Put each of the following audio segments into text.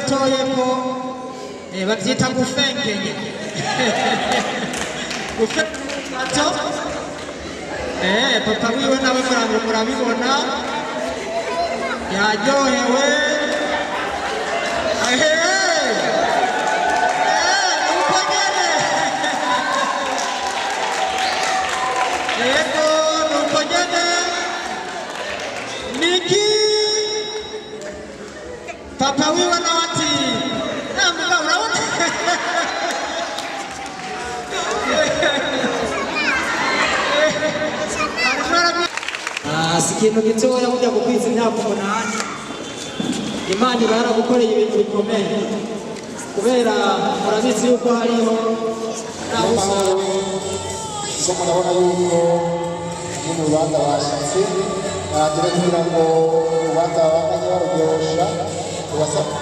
dutoyeko bavyita gufenkenye gufenkato papa wiwe nawe murabibona yaryohewe papa wiwe nawe ati mugabo urabona si ikintu gitoya kujya gukwiza imyaka 8 Imana baragukoreye ibintu bikomeye kubera murabizi yuko hariho n'abusoro zo murabona yuko mu Rwanda bashatse bagire kugira ngo ubanza babanye baruryosha ubasaba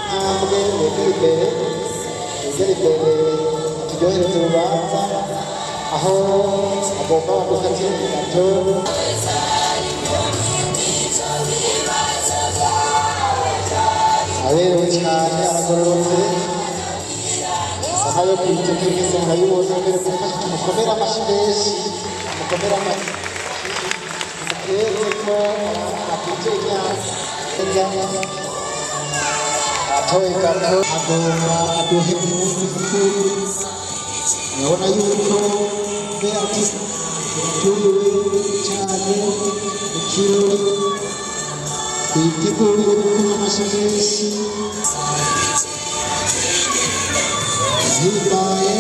ntabwe begere imbere turyohereze urubanza aho agomba gukatira gato aberewe cyane aragororotse sahayo kwitegereza murayibona mbere gufasha mukomera amashyi menshi mukomera amashyi mukeko akitega atoye gato agomba aduhe umunsi mukuru urabona yuko Beatrice turiwe cyane ikirori twiteguriwe gukoma amashyi menshi zihimbaye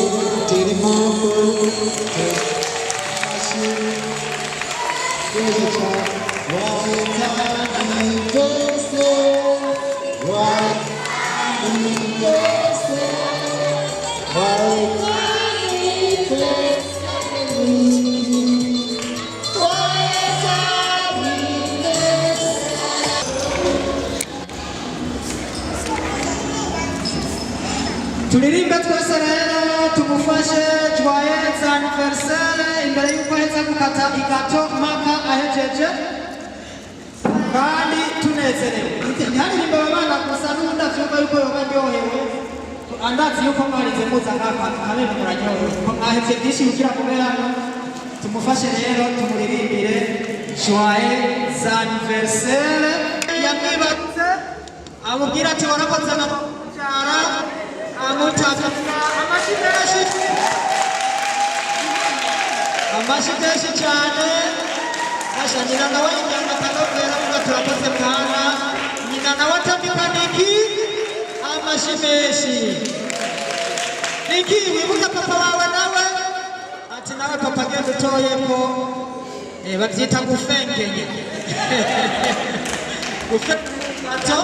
tera impamvu amashyi neza cyane turirimbe twese rero tumufashe joyeux anniversaire imbere yuko aheza gukata igato maka ahejeje kandi tunezerewe ntiharirimbe abana gusa n'ubundi avyumva yuko yoba aryohewe andazi yuko mwarize muza ngaka kabiri muraryohewe ko mwahevye byinshi kugira mube hano tumufashe rero tumuririmbire joyeux anniversaire yamwibarutse amubwira ati warakoze amabyara amashyi menshi cyane asha nyina nawe yajyana akanobera kuko turakoze mwana nyina nawe atambika niki amashyi menshi niki wibuka papa wawe nawe ati nawe papa genda utoyeko babyita gufenkenye gufenkato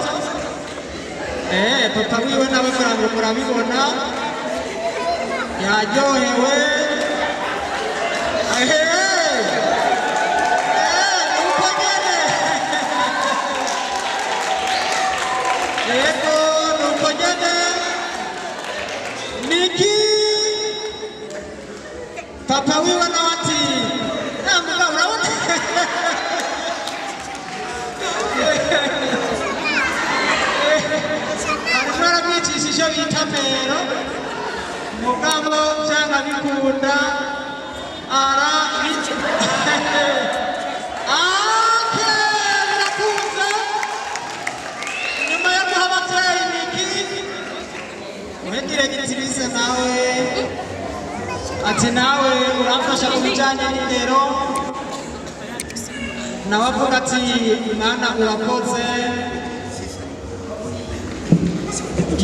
papa wiwe nawe murabibona yaryohewe nuko nyene niki papa wiwe nawe ati mugabo urabona arabicishije bita pero mugabo cyangwa bikunda arabica birakunze nyuma yo guha ababyeyi niki uhegire gitirize nawe ati nawe uramfasha mu bijyanye n'indero nawe avuga ati mwana urakoze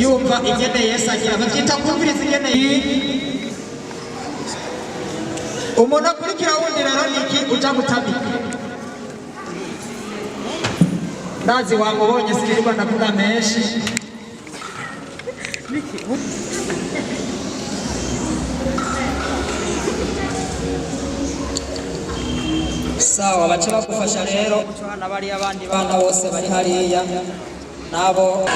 yumva ingene Yesu agira babyita kumviriza ingene umuntu akurikira wundi rero niki uja gutamika ndazi wamubonye sirirwa ndavuga menshi sawa bace bagufasha rero ucana bari abandi bana bose bari hariya nabo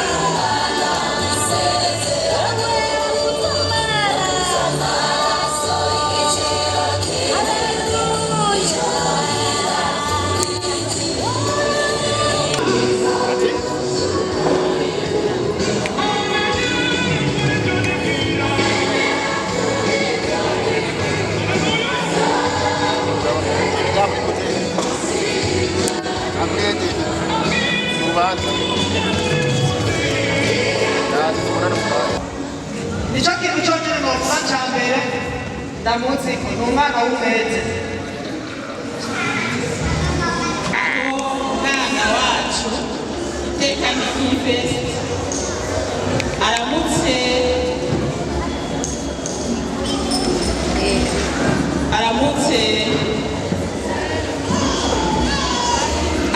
ni umwana w'umwete. Umwana wacu iteka n'ikipe aramutse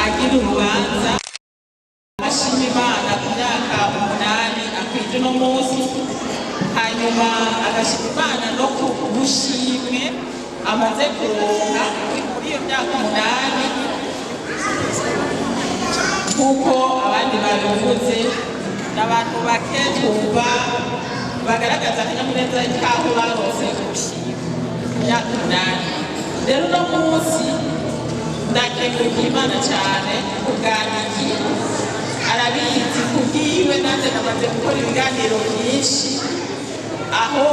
agira urubanza ashima Imana ku myaka 8 akwije uno munsi, hanyuma agashima Imana no ku bushimwe amaze kuronka muri iyo myaka 8 kuko abandi babivuze n'abantu bake twumva bagaragaza akanyamuneza k'aho barose ubushimwe myaka 8. Rero uno munsi ndakenguruka Imana cyane kubwaniki arabizi kubwiwe, nanjye namaze gukora ibiganiro byinshi aho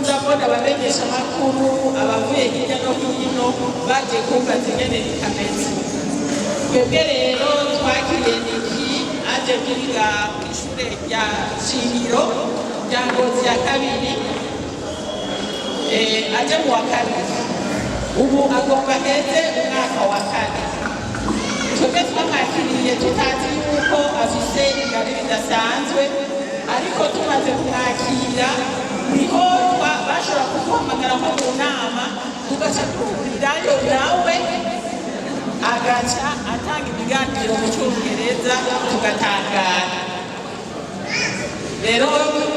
ndabona abamenyesha amakuru abavuye hirya no hino bagiye kumbaza ingene rikameze. Twebwe rero twakiriye Niki aje kwiga ku ishure rya Shingiro rya Ngozi ya kabiri, aje mu wa kabiri, ubu agomba heze umwaka wa kane. Twebwe twamwakiriye tutazi yuko afise ingabire bidasanzwe, ariko tumaze kumwakira niho bashobora kuduhamagara nko mu nama tugaca duhurirayo nawe agaca atanga ibiganiro mu Cyongereza tugatangara. Rero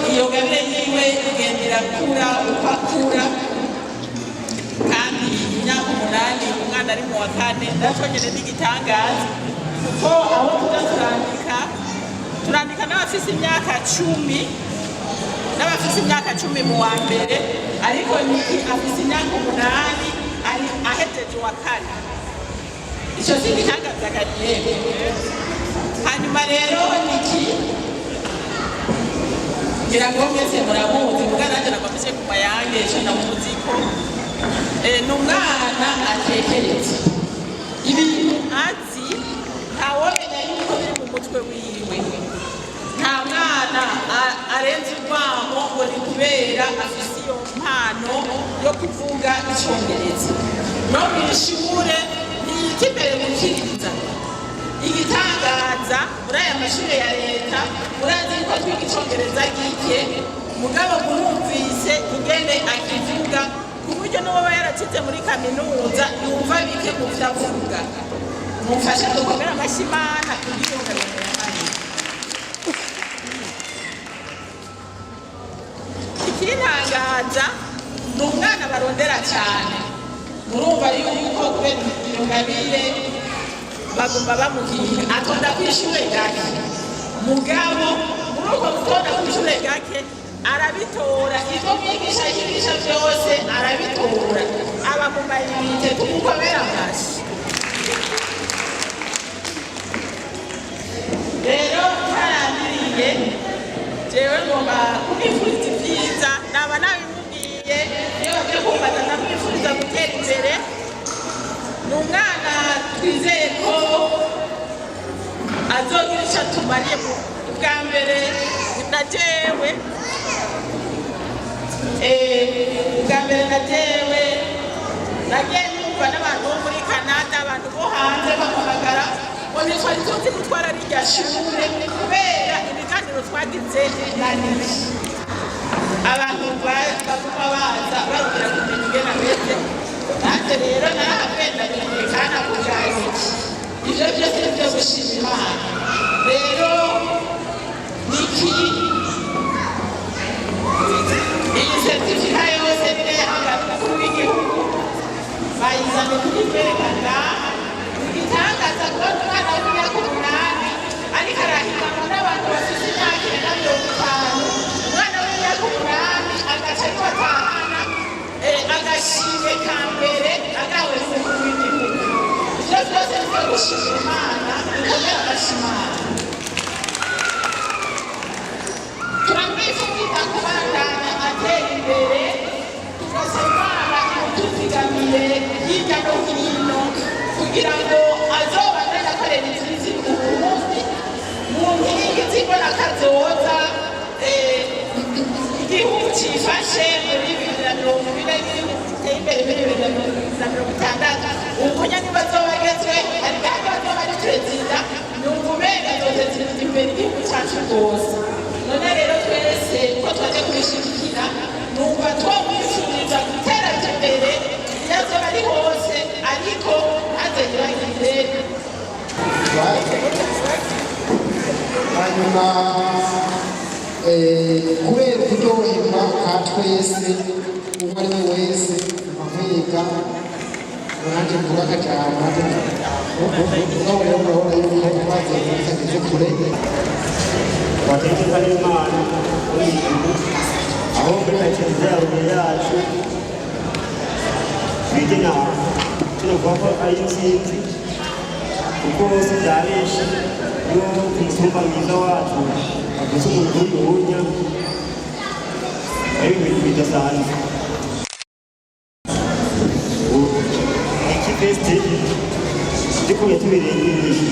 iyo ngabire yiwe igenda irakura uko akura, kandi imyaka 8 umwana ari mu wa kane nacyo nyine n'igitangaza, kuko aho tuza turandika n'abafise imyaka 10 n'abafise imyaka 10 mu wa mbere, ariko Niki afise imyaka 8 ari ahejeje wa kane. Icyo si igitangaza gariye. Hanyuma rero Niki ngira ngo mwese muramuzi, muga nanjye nakwafise ku mayange ejo namuzi ko ni umwana atekereza ibintu azi, ntawomenya yuko biri mu mutwe wiwe. Nta mwana arenze urwamo ngo ni kubera afise iyo mpano yo kuvuga Icyongereza. No mu ishure ntiyita imbere gukiriza. Igitangaza muri aya mashure ya leta murazi ko twiga Icyongereza gike, mugabo murumvise ingene akivuga ku buryo n'uwo yarakize muri kaminuza yumva bike mu vyo avuga. Mumfashe dukomere amashyi Imana kugira ngo yabaye. Ikintangaza ni umwana barondera cyane, murumva yuko kubera iyo ngabire bagomba bamuhira atonda ku ishure gake, mugabo muri uko gutonda ku ishure gake arabitora, ivyo mwigisha yigisha vyose arabitora, aba mu mayinite tumukomera amashyi. Rero ntarangiriye jewe ngomba kumwifuriza ibyiza, naba nabimubwiye iyo bagiye kumbaza ndamwifuriza gutera imbere. Ni umwana twizeye ko azogira icyo atumariye. Bwa mbere na jewe nagiye numva n'abantu bo muri Canada, abantu bo hanze bampamagara ngo ntitwari tuzi gutwara rirya shure kubera ibiganiro twagize na Niki. Abantu baguma baza barubwira kumenya ingene ameze, nanjye rero narahagenda bimenyekana kuja Niki. Ivyo vyose ni vyo gushima Imana. Rero Niki iyi certifica yose nirehanga mukuru w'igihugu bayizanye kuyikerekana. Igitangaza kubona umwana w'imyaka 8 ariko arahiganwa n'abantu bafite imyaka 50. Umwana w'imyaka 8 agaca yiwatahana agashimwe ka mbere agawe mukuru w'igihugu. Ivyo vyose nivyo gushima Imana, bikomera amashyi Imana. Turamwifuriza kubandanya atera imbere, tugasaba Imana imutuzigamiye hirya no hino kugira ngo azobandanye akorera ivy'izi Uburundi mu nkingi z'imbonakazoza igihugu cifashe muri 2040 imbere muri 2060 ubunya ntibazobagezwe ariko bazoba ari perezida numva umenga azoteza imbere igihugu cyacu rwose. None rero twese ko twaje kubishigikira numva twamwifuriza gutera imbere yazoba ari hose ariko azagiragire hanyuma kubera kuryoherwa ka twese uwo ari we wese amahwiga nanjye mvuga akajambo nawe rero urabona yuko twazengurutse ageze kure wategeka n'Imana w'ijuru aho muri kiliziya yacu twigena tunavuga ko ari intsinzi kuko bose byabeshe iyo umutumba mwiza wacu avuze umuntu w'ubuhunya ari ibintu bidasanzwe. Iki feste dukwiye tubirengeje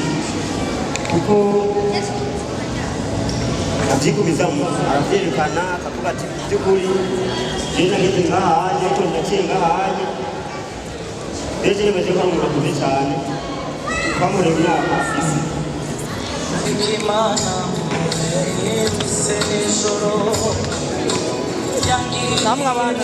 kuko abyikubizamo arabyerekana akavuga ati by'ukuri rero nageze nk'ahanye ariko naciye nk'ahanye rero nemeje ko ari umuntu akuze cyane twamureba imyaka afise namwe abana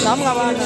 namwe abana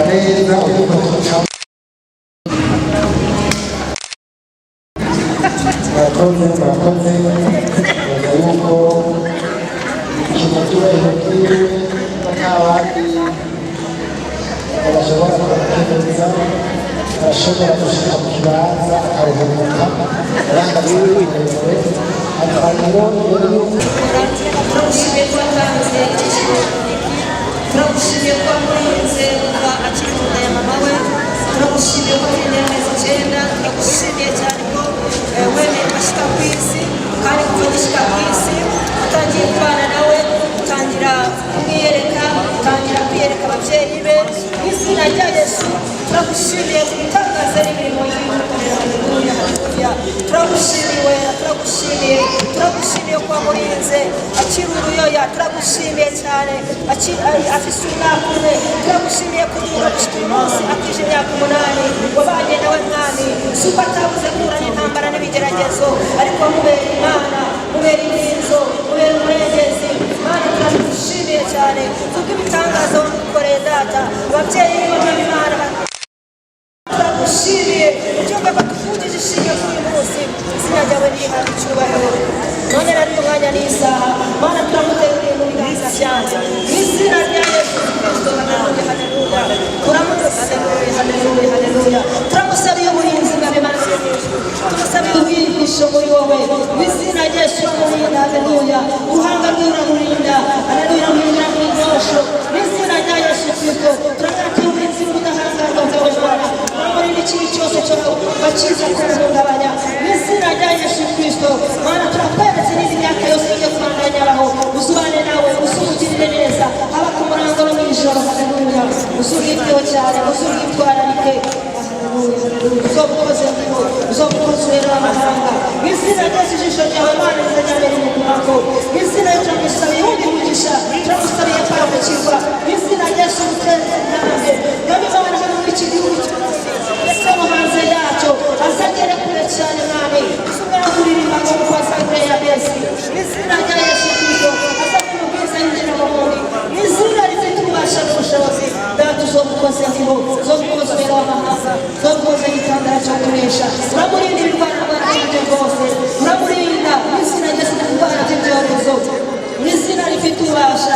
Neza murakoze yuko ikintu cyubahiro kiwe n'abandi bashobora kubakeneza bashobora gushika mu kibanza akaruhuka aranga biwewe akariro turagushimiye ko wamurinze kuva akiri mu nda ya mama we, turagushimiye ko afite amezi 9, turagushimiye cyane ko wemeye gushyika ku isi kandi kuva gushyika ku isi utangiye kubana nawe, utangira kumwiyereka, utangira kwiyereka ababyeyi be. Mu izina rya Yesu turagushimiye ku bitangaza n'imirimo y'Imana. Turagushimiye ko wamurinze akiri uruyoya, turagushimiye cyane afise umwaka umwe, turagushimiye kugira gushika uyu munsi akije imyaka 8 wabanye nawe mwami, si uko atabuze guhura n'intambara n'ibigeragezo, ariko wamubera Imana, mubera inkinzo, mubera umurengezi. Mana turagushimiye cyane kubw'ibitangaza wamukoreye data, ababyeyi b'Imana turagushimiye ubyumva ko tuvugije ishimwe kuri uyu munsi, izina ryawe rihabwa icyubahiro. None rero umwanya n'isaha Mana turamuteruriye mu biganza byanjye mu izina rya Yesu Kristo. Haleluya, haleluya, haleluya. Turamusabiye uburinzi bwawe Mana, turamusabiye ubwihisho muri wowe mu izina rya Yesu. Uramurinda, haleluya, uruhanga rwe uramurinda, haleluya, uramurinda mu igosho mu izina rya Yesu Kristo. Turakatiye uburinzi bw'ubudahangarwa bwawe Mana, uramurinda ikintu cyose cyo bakiza kumuhungabanya mu izina rya Yesu Kristo. Mana turakweretse n'izi myaka yose yo kubandanya abaho, uzubane nawe, uzumugirire neza, haba ku murango no mw'ijoro. Haleluya, uzubwiteho cyane, uzubwitwararike. Uzobukoze ndiho, uzobukoze rero amahanga mu izina ryose. Ijisho ryawe Mana rizajyambere mu muhango mu izina ryo turamusabiye wundi mugisha, turamusabiye paramukirwa mu izina rya Yesu. Muteze intambwe none Mana hano muri iki gihugu ndetse no hanze yacyo, azagere kure cyane mwami, usubira kuririmba ngo kwasangire ya Yesu mu izina rya Yesu Kristo. Azakora ubwiza yinjira mu muri mu izina rifite ububasha n'ubushobozi. Data uzobukoze ndiho, uzobukoze rero amahanga, uzobukoze igitandara cyo kunesha. Uramurinda ibirwara n'ibyo rwose, uramurinda mu izina rya Yesu indwara z'ibyorezo mu izina rifite ububasha.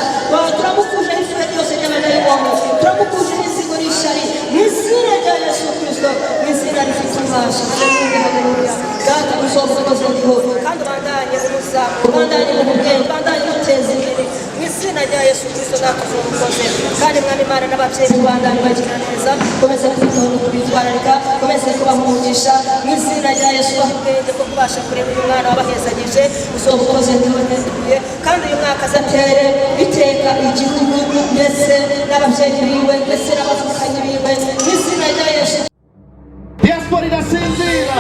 Turamukuje ifuhe ryose ry'abadayimoni, turamukuje n'inzigo n'ishari mu izina rya Yesu Kristo, mu izina rifite ububasha. Haleluya, haleluya. Data uzobukoze ndiho kandi ubandanye umuza, ubandanye mu bwenge, ubandanye umuteza imbere mu izina rya Yesu Kristo. Data uzobukoze kandi mwami Imana n'ababyeyi ubandanye bagira neza, komeze kwitaho no kubitwararika, komeze kubaha umugisha mu izina rya Yesu. Baha ubwenge bwo kubasha kureba uyu mwana wabahezagije, uzobukoze ndiho neduye kandi uyu mwaka azatere iteka igihugu ndetse n'ababyeyi biwe ndetse n'abavukanyi biwe mu izina rya Yesu. Diaspora irasinzira.